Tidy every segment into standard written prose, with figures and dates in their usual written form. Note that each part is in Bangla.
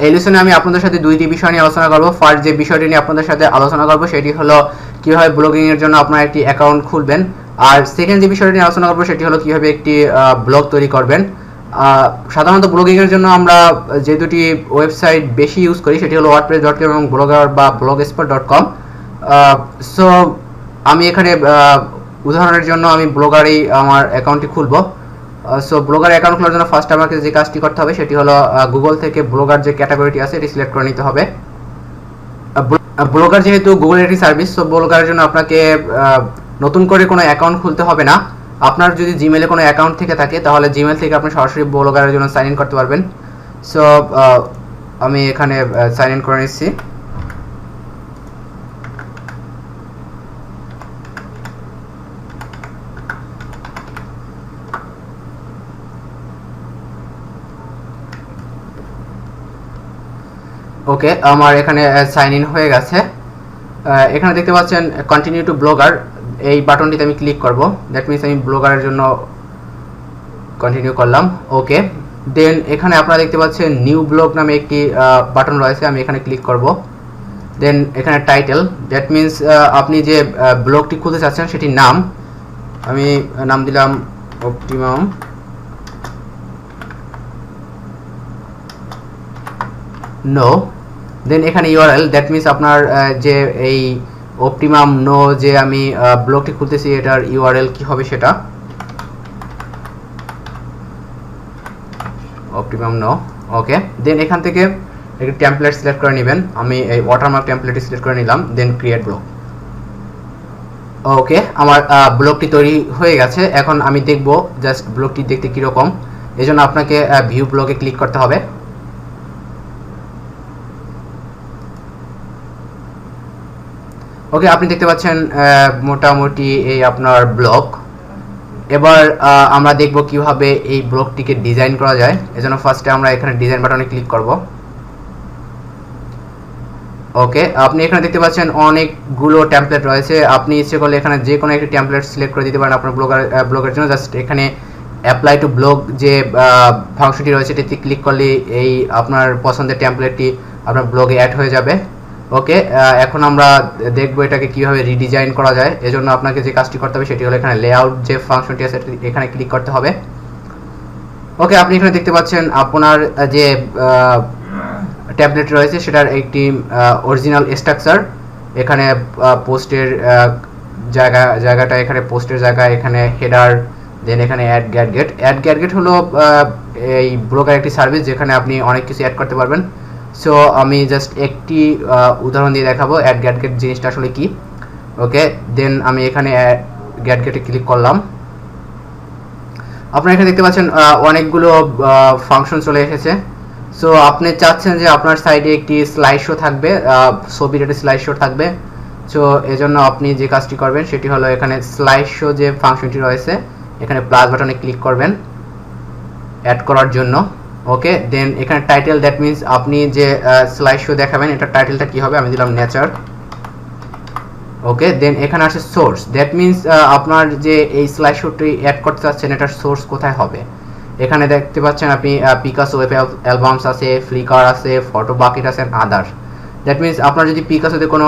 এই লেসনে আমি আপনাদের সাথে দুইটি বিষয় নিয়ে আলোচনা করব। ফার্স্ট যে বিষয়টি নিয়ে আপনাদের সাথে আলোচনা করব সেটি হলো কিভাবে ব্লগিং এর জন্য আপনারা একটি অ্যাকাউন্ট খুলবেন, আর সেকেন্ড যে বিষয়টি নিয়ে আলোচনা করব সেটি হলো কিভাবে একটি ব্লগ তৈরি করবেন। সাধারণত ব্লগিং এর জন্য আমরা যে দুটি ওয়েবসাইট বেশি ইউজ করি সেটি হলো wordpress.com এবং ব্লগার বা blogspot.com। সো আমি এখানে উদাহরণের জন্য আমি ব্লগারেই আমার অ্যাকাউন্টটি খুলব। সো ব্লগার অ্যাকাউন্ট খোলার জন্য ফার্স্ট আমাকে যে কাজটি করতে হবে সেটি হলো গুগল থেকে ব্লগার যে ক্যাটাগরিটি আছে এটি সিলেক্ট করে নিতে হবে। ব্লগার যেহেতু গুগলের একটি সার্ভিস, সো ব্লগারের জন্য আপনাকে নতুন করে কোনো অ্যাকাউন্ট খুলতে হবে না। আপনার যদি জিমেলে কোনো অ্যাকাউন্ট থেকে থাকে তাহলে জিমেল থেকে আপনি সরাসরি ব্লগারের জন্য সাইন ইন করতে পারবেন। সো আমি এখানে সাইন ইন করে নিচ্ছি। ওকে, আমার এখানে সাইন ইন হয়ে গেছে। এখানে দেখতে পাচ্ছেন কন্টিনিউ টু ব্লগার, এই বাটনটিতে আমি ক্লিক করব। দ্যাট মিনস আমি ব্লগারের জন্য কন্টিনিউ করলাম। ওকে, দেন এখানে আপনারা দেখতে পাচ্ছেন নিউ ব্লগ নামে একটি বাটন রয়েছে, আমি এখানে ক্লিক করব। দেন এখানে টাইটেল, দ্যাট মিনস আপনি যে ব্লগটি খুলতে চাচ্ছেন সেটির নাম, আমি নাম দিলাম অপটিমাম নো। দেন এখানে ইউআরএল, দ্যাট মিনস আপনার যে এই অপটিমাম নো যে আমি ব্লগটি খুলতেছি এটার ইউআরএল কি হবে সেটা অপটিমাম নো। ওকে, দেন এখান থেকে একটি টেমপ্লেট সিলেক্ট করে নেবেন। আমি এই ওয়াটারমার্ক টেমপ্লেটটি সিলেক্ট করে নিলাম। দেন ক্রিয়েট ব্লগ। ওকে, আমার ব্লগটি তৈরি হয়ে গেছে। এখন আমি দেখব জাস্ট ব্লগটি দেখতে কীরকম। এই জন্য আপনাকে ভিউ ব্লগে ক্লিক করতে হবে। ওকে, আপনি দেখতে পাচ্ছেন মোটামুটি এই আপনার ব্লগ। এবার আমরা দেখব কিভাবে এই ব্লগটিকে ডিজাইন করা যায়। এজন্য ফার্স্টে আমরা এখানে ডিজাইন বাটনে ক্লিক করব। ওকে, আপনি এখানে দেখতে পাচ্ছেন অনেকগুলো টেমপ্লেট রয়েছে। আপনি ইচ্ছে করলে এখানে যে কোনো একটি টেমপ্লেট সিলেক্ট করে দিতে পারেন আপনার ব্লগের জন্য। জাস্ট এখানে অ্যাপ্লাই টু ব্লগ যে ফাংশনটি রয়েছে এটিতে ক্লিক করলে এই আপনার পছন্দের টেমপ্লেটটি আপনার ব্লগে অ্যাড হয়ে যাবে। ওকে, এখন আমরা দেখব এটাকে কিভাবে রিডিজাইন করা যায়। এজন্য আপনাকে যে কাজটি করতে হবে সেটি হলো এখানে লেআউট যে ফাংশনটি আছে এখানে ক্লিক করতে হবে। ওকে, আপনি এখানে দেখতে পাচ্ছেন আপনার যে ট্যাবলেট রয়েছে সেটার একটি অরিজিনাল স্ট্রাকচার। এখানে পোস্টের জায়গাটা এখানে পোস্টের জায়গা, এখানে হেডার, দেন এখানে অ্যাড গ্যাডগেট হলো এই ব্লগার একটি সার্ভিস যেখানে আপনি অনেক কিছু অ্যাড করতে পারবেন। সো আমি জাস্ট একটি উদাহরণ দিয়ে দেখাবো অ্যাড গ্যাডগেট জিনিসটা আসলে কি। ওকে, দেন আমি এখানে গ্যাডগেটে ক্লিক করলাম। আপনারা এখানে দেখতে পাচ্ছেন অনেকগুলো ফাংশন চলে এসেছে। সো আপনি চাচ্ছেন যে আপনার সাইডে একটি স্লাইড শো থাকবে, ছবির একটি স্লাইড শো থাকবে। সো এজন্য আপনি যে কাজটি করবেন সেটি হলো এখানে স্লাইড শো যে ফাংশনটি রয়েছে এখানে প্লাস বাটনে ক্লিক করবেন অ্যাড করার জন্য। ওকে, দেন এখানে টাইটেল, দ্যাট মিনস আপনি যে স্লাইড শো দেখাবেন এটার টাইটেলটা কি হবে, আমি দিলাম নেচার। ওকে, দেন এখানে আসে সোর্স, দ্যাট মিনস আপনার যে এই স্লাইড শোটি অ্যাড করতে চাচ্ছেন এটার সোর্স কোথায় হবে। এখানে দেখতে পাচ্ছেন আপনি পিকাসো ওয়েব অ্যালবামস আছে, ফ্লিকার আছে, ফটো বাকেট আছে, আদার। দ্যাট মিনস আপনার যদি পিকাসোতে কোনো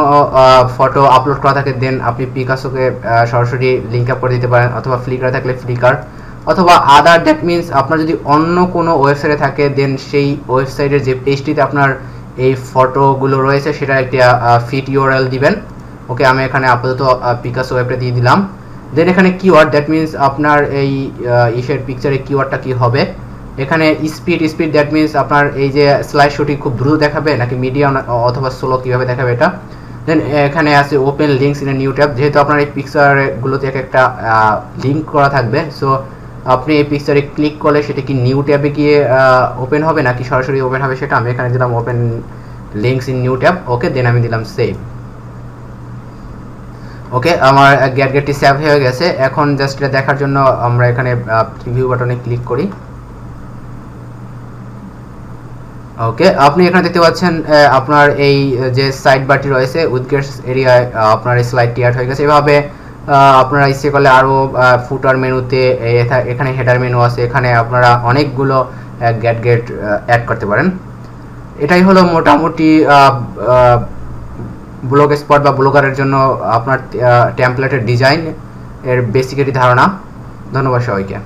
ফটো আপলোড করা থাকে দেন আপনি পিকাসোকে সরাসরি লিঙ্ক আপ করে দিতে পারেন, অথবা ফ্লিকার থাকলে ফ্লিকার, অথবা আদার। দ্যাট মিনস আপনার যদি অন্য কোনো ওয়েবসাইটে থাকে দেন সেই ওয়েবসাইটের যে পেজটিতে আপনার এই ফটোগুলো রয়েছে সেটা একটি ফিট ইউআরএল দিবেন। ওকে, আমি এখানে আপাতত পিকাসো ওয়েবটা দিয়ে দিলাম। দেন এখানে কিওয়ার্ড, দ্যাট মিনস আপনার এই ইসের পিকচারে কিওয়ার্ডটা কি হবে। এখানে স্পিড, দ্যাট মিনস আপনার এই যে স্লাইড শোটি খুব দ্রুত দেখাবে নাকি মিডিয়াম অথবা স্লো কীভাবে দেখাবে এটা। দেন এখানে আছে open links in a new tab, যেহেতু আপনার এই পিকচারগুলোতে একটা লিঙ্ক করা থাকবে। সো আপনি এই পিকচারে ক্লিক করলে সেটা কি নিউ ট্যাবে গিয়ে ওপেন হবে নাকি সরাসরি ওপেন হবে সেটা আমি এখানে দিলাম open links in new tab. Okay, then আমি দিলাম সেভ। ওকে, আমার গ্যাডগেটটি সেভ হয়ে গেছে। এখন জাস্ট এটা দেখার জন্য আমরা এখানে প্রিভিউ বাটনে ক্লিক করি। ওকে, আপনি এখানে দেখতে পাচ্ছেন আপনার এই যে সাইড বারটি রয়েছে উইডগেটস এরিয়ায় আপনার এই স্লাইডটি অ্যাড হয়ে গেছে। এভাবে আপনারা ইচ্ছে করলে আরও ফুটার মেনুতে এখানে হেডার মেনু আছে, এখানে আপনারা অনেকগুলো গ্যাডগেট অ্যাড করতে পারেন। এটাই হলো মোটামুটি ব্লগ স্পট বা ব্লগারের জন্য আপনার টেমপ্লেটের ডিজাইন এর বেসিক্যালি ধারণা। ধন্যবাদ সবাইকে।